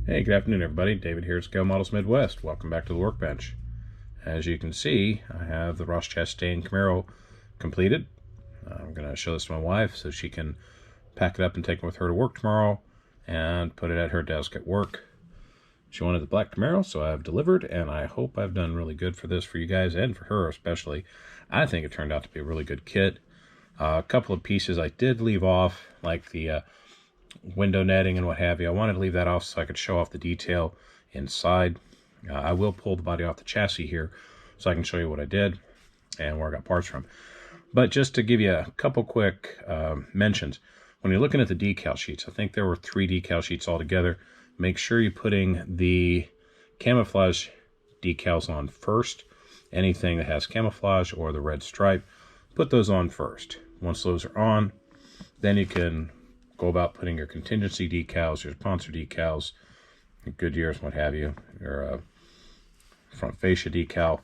Hey, good afternoon everybody. David here at Scale Models Midwest. Welcome back to the workbench. As you can see, I have the Ross Chastain Camaro completed. I'm going to show this to my wife so she can pack it up and take it with her to work tomorrow and put it at her desk at work. She wanted the black Camaro, so I've delivered, and I hope I've done really good for this for you guys and for her especially. I think it turned out to be a really good kit. A couple of pieces I did leave off, like the window netting and what have you. I wanted to leave that off so I could show off the detail inside. I will pull the body off the chassis here so I can show you what I did and where I got parts from. But just to give you a couple quick mentions, when you're looking at the decal sheets, I think there were 3 decal sheets altogether. Make sure you're putting the camouflage decals on first. Anything that has camouflage or the red stripe, put those on first. Once those are on, then you can go about putting your contingency decals, your sponsor decals, Goodyears, what have you, your front fascia decal,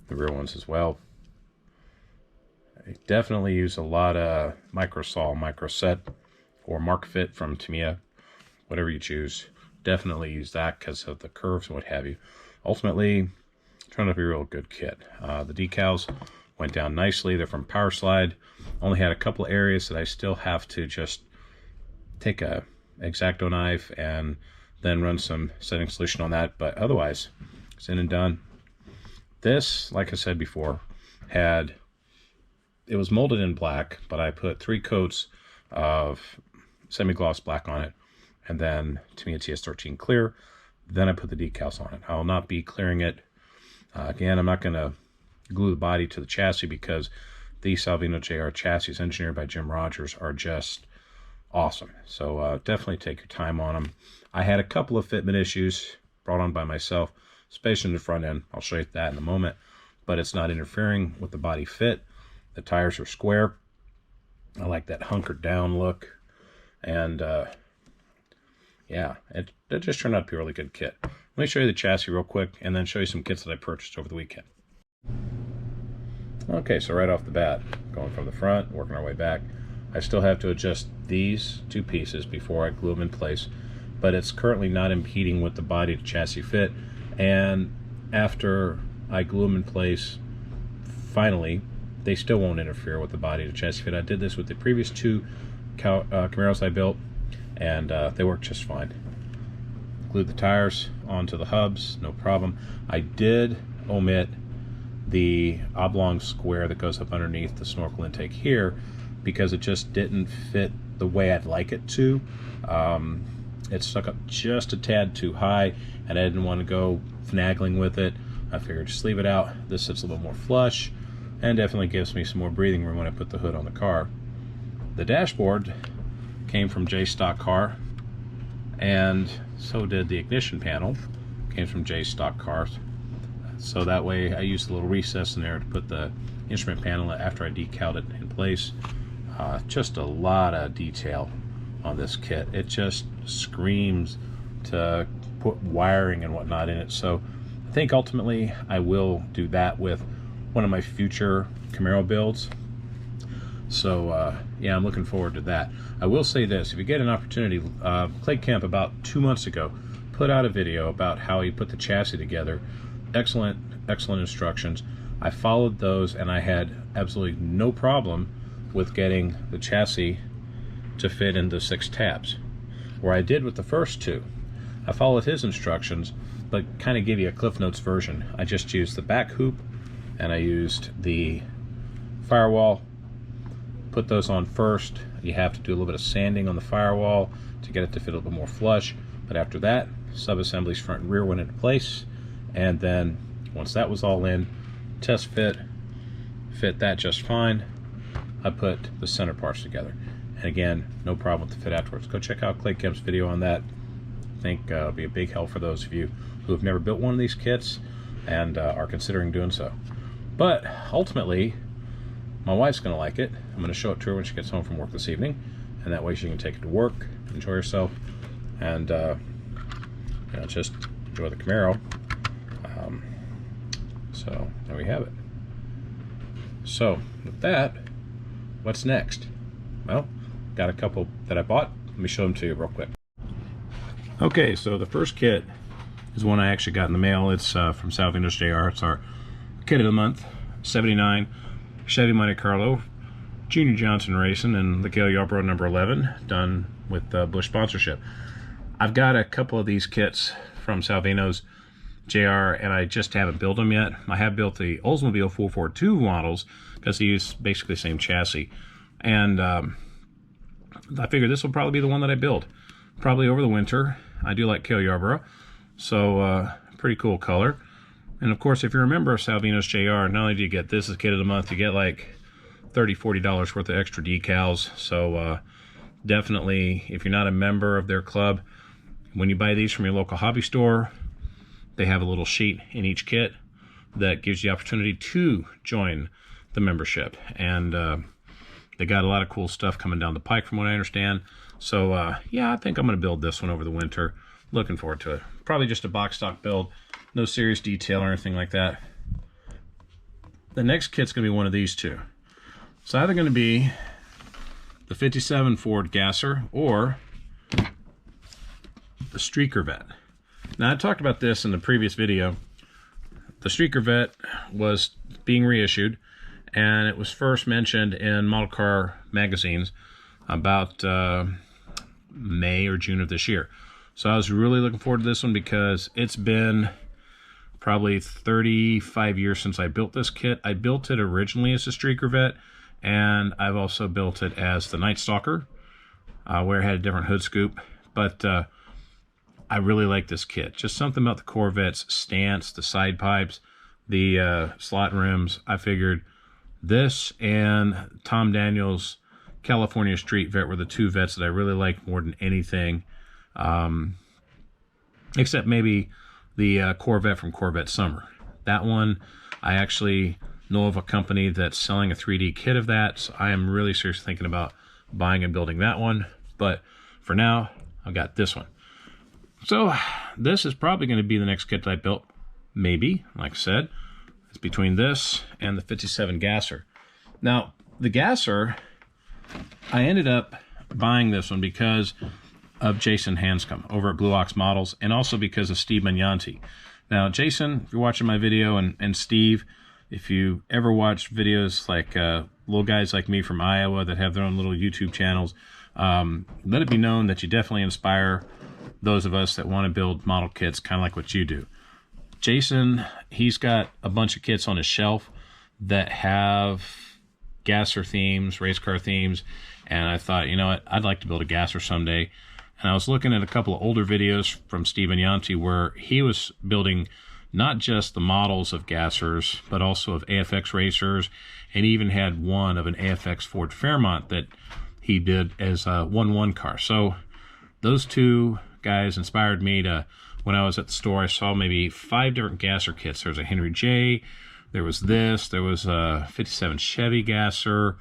the rear ones as well. I definitely use a lot of microsol, microset, or mark fit from Tamiya, whatever you choose. Definitely use that because of the curves and what have you. Ultimately, turned out to be a real good kit. The decals went down nicely. They're from Power Slide. Only had a couple of areas that I still have to just take a X-Acto knife and then run some setting solution on that, but otherwise it's in and done. This, like I said before, it was molded in black, but I put 3 coats of semi-gloss black on it, and then Tamiya TS13 clear. Then I put the decals on it. I will not be clearing it again. I'm not going to glue the body to the chassis because the Salvino JR chassis engineered by Jim Rogers are just awesome. So definitely take your time on them. I had a couple of fitment issues brought on by myself, especially in the front end. I'll show you that in a moment, but it's not interfering with the body fit. The tires are square. I like that hunkered down look, and yeah, it just turned out to be a really good kit. Let me show you the chassis real quick and then show you some kits that I purchased over the weekend. Okay, so right off the bat, going from the front, working our way back, I still have to adjust these 2 pieces before I glue them in place, but it's currently not impeding with the body to chassis fit. And after I glue them in place, finally, they still won't interfere with the body to chassis fit. I did this with the previous 2 Camaros I built, and they work just fine. Glued the tires onto the hubs, no problem. I did omit the oblong square that goes up underneath the snorkel intake here because it just didn't fit the way I'd like it to. It stuck up just a tad too high, and I didn't want to go finagling with it. I figured just leave it out. This sits a little more flush and definitely gives me some more breathing room when I put the hood on the car. The dashboard came from J Stock Car, and so did the ignition panel. Came from J Stock Cars. So that way I used a little recess in there to put the instrument panel after I decaled it in place. Just a lot of detail on this kit. It just screams to put wiring and whatnot in it. So I think ultimately I will do that with one of my future Camaro builds. So yeah, I'm looking forward to that. I will say this, if you get an opportunity, Clay Kemp about 2 months ago put out a video about how he put the chassis together. Excellent instructions. I followed those and I had absolutely no problem with getting the chassis to fit into 6 tabs, where I did with the first 2. I followed his instructions, but kind of give you a Cliff Notes version. I just used the back hoop and I used the firewall. Put those on first. You have to do a little bit of sanding on the firewall to get it to fit a little bit more flush, but after that, sub-assemblies front and rear went into place, and then once that was all in, test fit that just fine. I put the center parts together, and again, no problem with the fit afterwards. Go check out Clay Kemp's video on that. I think it'll be a big help for those of you who have never built one of these kits and are considering doing so. But ultimately, my wife's going to like it. I'm going to show it to her when she gets home from work this evening, and that way she can take it to work, enjoy herself, and you know, just enjoy the Camaro. So there we have it. So with that, what's next? Well, got a couple that I bought. Let me show them to you real quick. Okay, so the first kit is one I actually got in the mail. It's from Salvino SJR. It's our kit of the month, 79 Chevy Monte Carlo, Junior Johnson Racing, and the Gale Yarborough number 11, done with Bush sponsorship. I've got a couple of these kits from Salvino's JR, and I just haven't built them yet. I have built the Oldsmobile 442 models because they use basically the same chassis, and I figured this will probably be the one that I build, probably over the winter. I do like Gale Yarborough, so pretty cool color. And of course, if you're a member of Salvino's JR, not only do you get this as kit of the month, you get like $30–40 worth of extra decals. So definitely, if you're not a member of their club, when you buy these from your local hobby store, they have a little sheet in each kit that gives you the opportunity to join the membership. And they got a lot of cool stuff coming down the pike from what I understand. So yeah, I think I'm going to build this one over the winter. Looking forward to it. Probably just a box stock build. No serious detail or anything like that. The next kit's going to be one of these two. It's either going to be the 57 Ford Gasser or the Streaker Vet. Now, I talked about this in the previous video. The Streaker Vet was being reissued, and it was first mentioned in model car magazines about May or June of this year. So I was really looking forward to this one because it's been probably 35 years since I built this kit. I built it originally as a Streaker Vet, and I've also built it as the Night Stalker, where it had a different hood scoop. But I really like this kit. Just something about the Corvette's stance, the side pipes, the slot rims. I figured this and Tom Daniel's California Street Vet were the two vets that I really liked more than anything, except maybe the Corvette from Corvette Summer. That one, I actually know of a company that's selling a 3D kit of that, so I am really seriously thinking about buying and building that one. But for now, I've got this one. So this is probably going to be the next kit that I built. Maybe, like I said, it's between this and the 57 Gasser. Now, the Gasser, I ended up buying this one because of Jason Hanscom over at Blue Ox Models, and also because of Steve Magnanti. Now, Jason, if you're watching my video, and Steve, if you ever watch videos like little guys like me from Iowa that have their own little YouTube channels, let it be known that you definitely inspire those of us that want to build model kits kind of like what you do. Jason, he's got a bunch of kits on his shelf that have Gasser themes, race car themes, and I thought, you know what, I'd like to build a Gasser someday. And I was looking at a couple of older videos from Steve Magnanti where he was building not just the models of Gassers, but also of AFX racers, and even had one of an AFX Ford Fairmont that he did as a 1-1 car. So those two guys inspired me to, when I was at the store, I saw maybe 5 different Gasser kits. There was a Henry J, there was this, there was a 57 Chevy Gasser,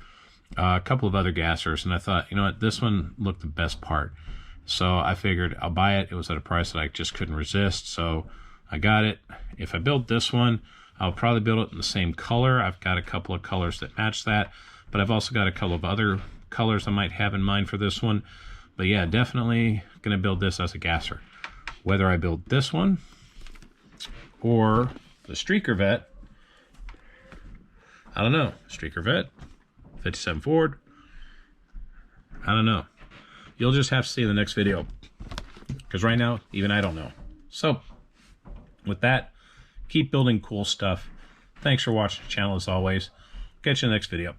a couple of other Gassers, and I thought, you know what, this one looked the best part. So I figured I'll buy it. It was at a price that I just couldn't resist, so I got it. If I build this one, I'll probably build it in the same color. I've got a couple of colors that match that, but I've also got a couple of other colors I might have in mind for this one. But yeah, definitely going to build this as a Gasser. Whether I build this one or the Streaker Vet, I don't know. Streaker Vet, 57 Ford, I don't know. You'll just have to see in the next video, because right now, even I don't know. So, with that, keep building cool stuff. Thanks for watching the channel as always. Catch you in the next video.